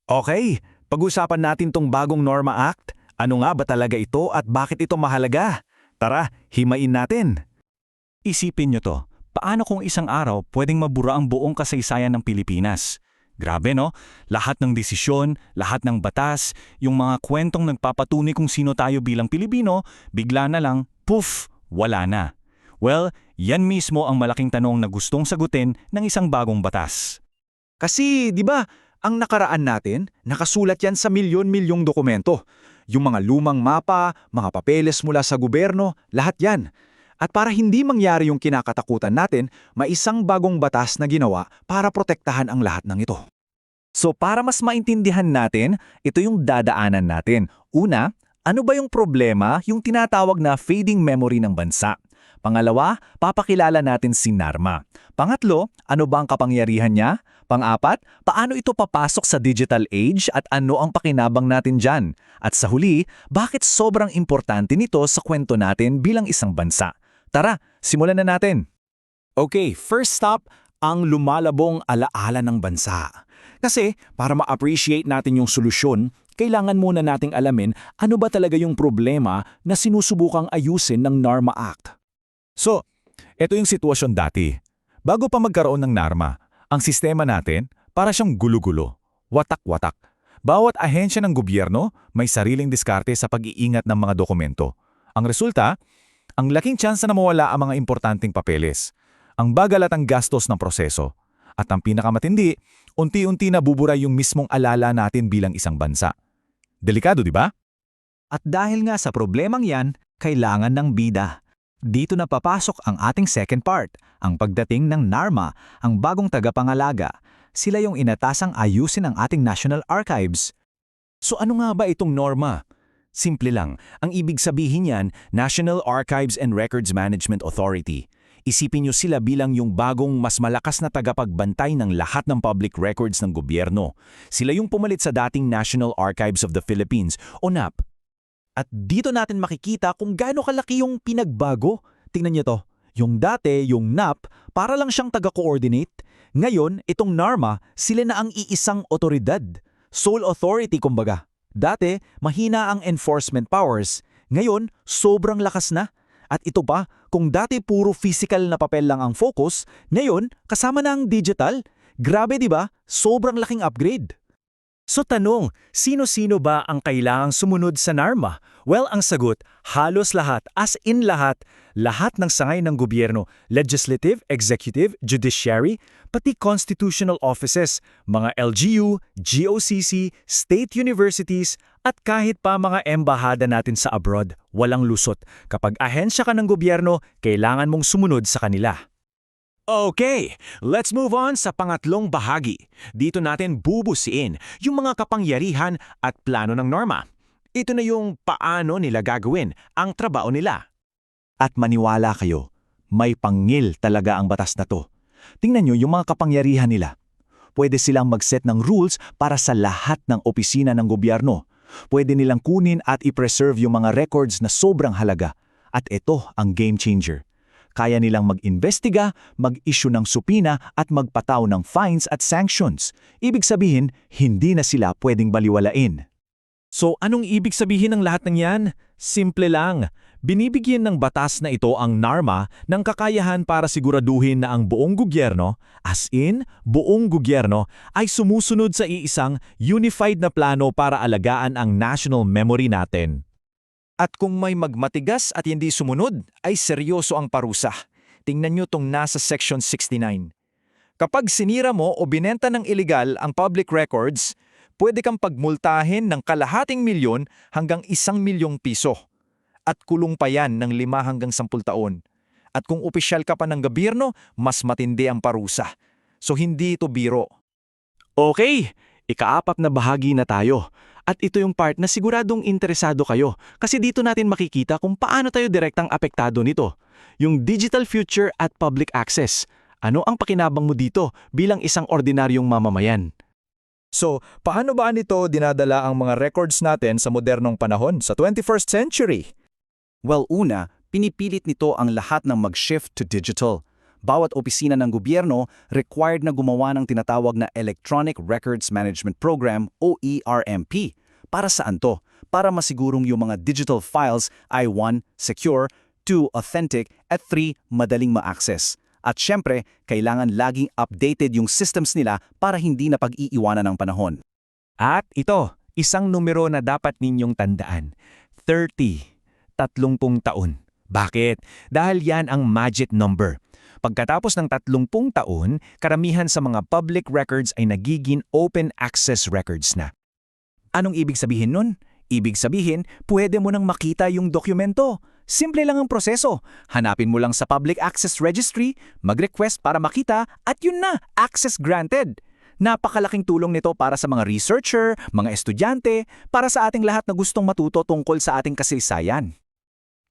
Okay, pag-usapan natin tong bagong Norma Act. Ano nga ba talaga ito at bakit ito mahalaga? Tara, himain natin. Isipin nyo to, paano kung isang araw pwedeng mabura ang buong kasaysayan ng Pilipinas? Grabe no? Lahat ng desisyon, lahat ng batas, yung mga kwentong nagpapatunay kung sino tayo bilang Pilipino, bigla na lang, poof, wala na. Well, yan mismo ang malaking tanong na gustong sagutin ng isang bagong batas. Kasi, di ba, ang nakaraan natin, nakasulat yan sa milyon-milyong dokumento. Yung mga lumang mapa, mga papeles mula sa gobyerno, lahat yan. At para hindi mangyari yung kinakatakutan natin, may isang bagong batas na ginawa para protektahan ang lahat ng ito. So para mas maintindihan natin, ito yung dadaanan natin. Una, ano ba yung problema, yung tinatawag na fading memory ng bansa? Pangalawa, papakilala natin si NARMA. Pangatlo, ano ba ang kapangyarihan niya? Pang-apat, paano ito papasok sa digital age at ano ang pakinabang natin dyan? At sa huli, bakit sobrang importante nito sa kwento natin bilang isang bansa? Tara, simulan na natin. Okay, first stop, ang lumalabong alaala ng bansa. Kasi para ma-appreciate natin yung solusyon, kailangan muna nating alamin ano ba talaga yung problema na sinusubukang ayusin ng NARMA Act. So, ito yung sitwasyon dati. Bago pa magkaroon ng NARMA, ang sistema natin para siyang gulo-gulo, watak-watak. Bawat ahensya ng gobyerno may sariling diskarte sa pag-iingat ng mga dokumento. Ang resulta, ang laking tsansa na mawala ang mga importanteng papeles, ang bagal at ang gastos ng proseso, at ang pinakamatindi, unti-unti na bubura yung mismong alala natin bilang isang bansa. Delikado, di ba? At dahil nga sa problemang yan, kailangan ng bida. Dito na papasok ang ating second part, ang pagdating ng NARMA, ang bagong tagapangalaga. Sila yung inatasang ayusin ang ating National Archives. So ano nga ba itong NORMA? Simple lang, ang ibig sabihin niyan, National Archives and Records Management Authority. Isipin niyo sila bilang yung bagong mas malakas na tagapagbantay ng lahat ng public records ng gobyerno. Sila yung pumalit sa dating National Archives of the Philippines o NAP. At dito natin makikita kung gaano kalaki yung pinagbago. Tingnan niyo to, yung dati, yung NAP, para lang siyang taga-coordinate. Ngayon, itong NARMA, sila na ang iisang otoridad. Sole authority kumbaga. Dati, mahina ang enforcement powers. Ngayon, sobrang lakas na. At ito pa, kung dati puro physical na papel lang ang focus, ngayon, kasama na ang digital. Grabe di ba? Sobrang laking upgrade. So tanong, sino-sino ba ang kailangang sumunod sa NARMA? Well, ang sagot, halos lahat, as in lahat ng sangay ng gobyerno, legislative, executive, judiciary, pati constitutional offices, mga LGU, GOCC, state universities, at kahit pa mga embahada natin sa abroad, walang lusot. Kapag ahensya ka ng gobyerno, kailangan mong sumunod sa kanila. Okay, let's move on sa pangatlong bahagi. Dito natin bubusiin yung mga kapangyarihan at plano ng NORMA. Ito na yung paano nila gagawin ang trabaho nila. At maniwala kayo, may pangil talaga ang batas na to. Tingnan nyo yung mga kapangyarihan nila. Pwede silang mag-set ng rules para sa lahat ng opisina ng gobyerno. Pwede nilang kunin at i-preserve yung mga records na sobrang halaga. At ito ang game changer. Kaya nilang mag-imbestiga, mag-issue ng supina at magpataw ng fines at sanctions. Ibig sabihin, hindi na sila pwedeng baliwalain. So anong ibig sabihin ng lahat ng yan? Simple lang. Binibigyan ng batas na ito ang NARMA ng kakayahan para siguraduhin na ang buong gobyerno, as in, buong gobyerno, ay sumusunod sa iisang unified na plano para alagaan ang national memory natin. At kung may magmatigas at hindi sumunod, ay seryoso ang parusa. Tingnan nyo tong nasa Section 69. Kapag sinira mo o binenta ng iligal ang public records, pwede kang pagmultahin ng kalahating milyon hanggang 1 milyong piso. At kulong pa yan ng 5 hanggang 10 taon. At kung opisyal ka pa ng gobyerno, mas matindi ang parusa. So hindi ito biro. Okay, ika-4 na bahagi na tayo. At ito yung part na siguradong interesado kayo kasi dito natin makikita kung paano tayo direktang apektado nito. Yung digital future at public access. Ano ang pakinabang mo dito bilang isang ordinaryong mamamayan? So, paano ba nito dinadala ang mga records natin sa modernong panahon sa 21st century? Well, una, pinipilit nito ang lahat ng mag-shift to digital. Bawat opisina ng gobyerno required na gumawa ng tinatawag na Electronic Records Management Program o ERMP. Para saan to? Para masigurong yung mga digital files ay 1. Secure, 2. Authentic, at 3. Madaling ma-access. At syempre, kailangan laging updated yung systems nila para hindi na pag-iiwanan ng panahon. At ito, isang numero na dapat ninyong tandaan. 30. 30 taon. Bakit? Dahil yan ang magic number. Pagkatapos ng 30 taon, karamihan sa mga public records ay nagiging open access records na. Anong ibig sabihin nun? Ibig sabihin, pwede mo nang makita yung dokumento. Simple lang ang proseso. Hanapin mo lang sa Public Access Registry, mag-request para makita, at yun na, access granted. Napakalaking tulong nito para sa mga researcher, mga estudyante, para sa ating lahat na gustong matuto tungkol sa ating kasaysayan.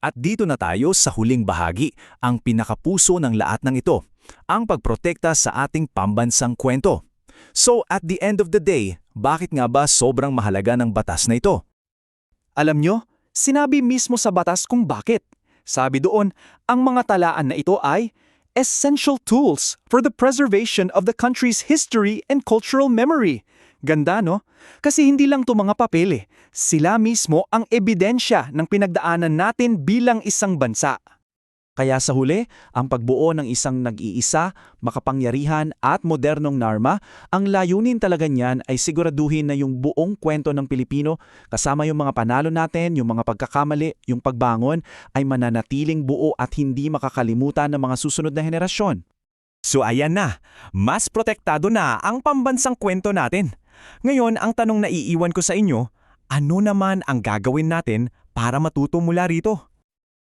At dito na tayo sa huling bahagi, ang pinakapuso ng lahat ng ito, ang pagprotekta sa ating pambansang kwento. So at the end of the day, bakit nga ba sobrang mahalaga ng batas na ito? Alam nyo, sinabi mismo sa batas kung bakit. Sabi doon, ang mga talaan na ito ay essential tools for the preservation of the country's history and cultural memory. Ganda, no? Kasi hindi lang to mga papel eh. Sila mismo ang ebidensya ng pinagdaanan natin bilang isang bansa. Kaya sa huli, ang pagbuo ng isang nag-iisa, makapangyarihan at modernong NARMA, ang layunin talaga niyan ay siguraduhin na yung buong kwento ng Pilipino, kasama yung mga panalo natin, yung mga pagkakamali, yung pagbangon, ay mananatiling buo at hindi makakalimutan ng mga susunod na henerasyon. So ayan na, mas protektado na ang pambansang kwento natin. Ngayon, ang tanong na iiwan ko sa inyo, ano naman ang gagawin natin para matuto mula rito?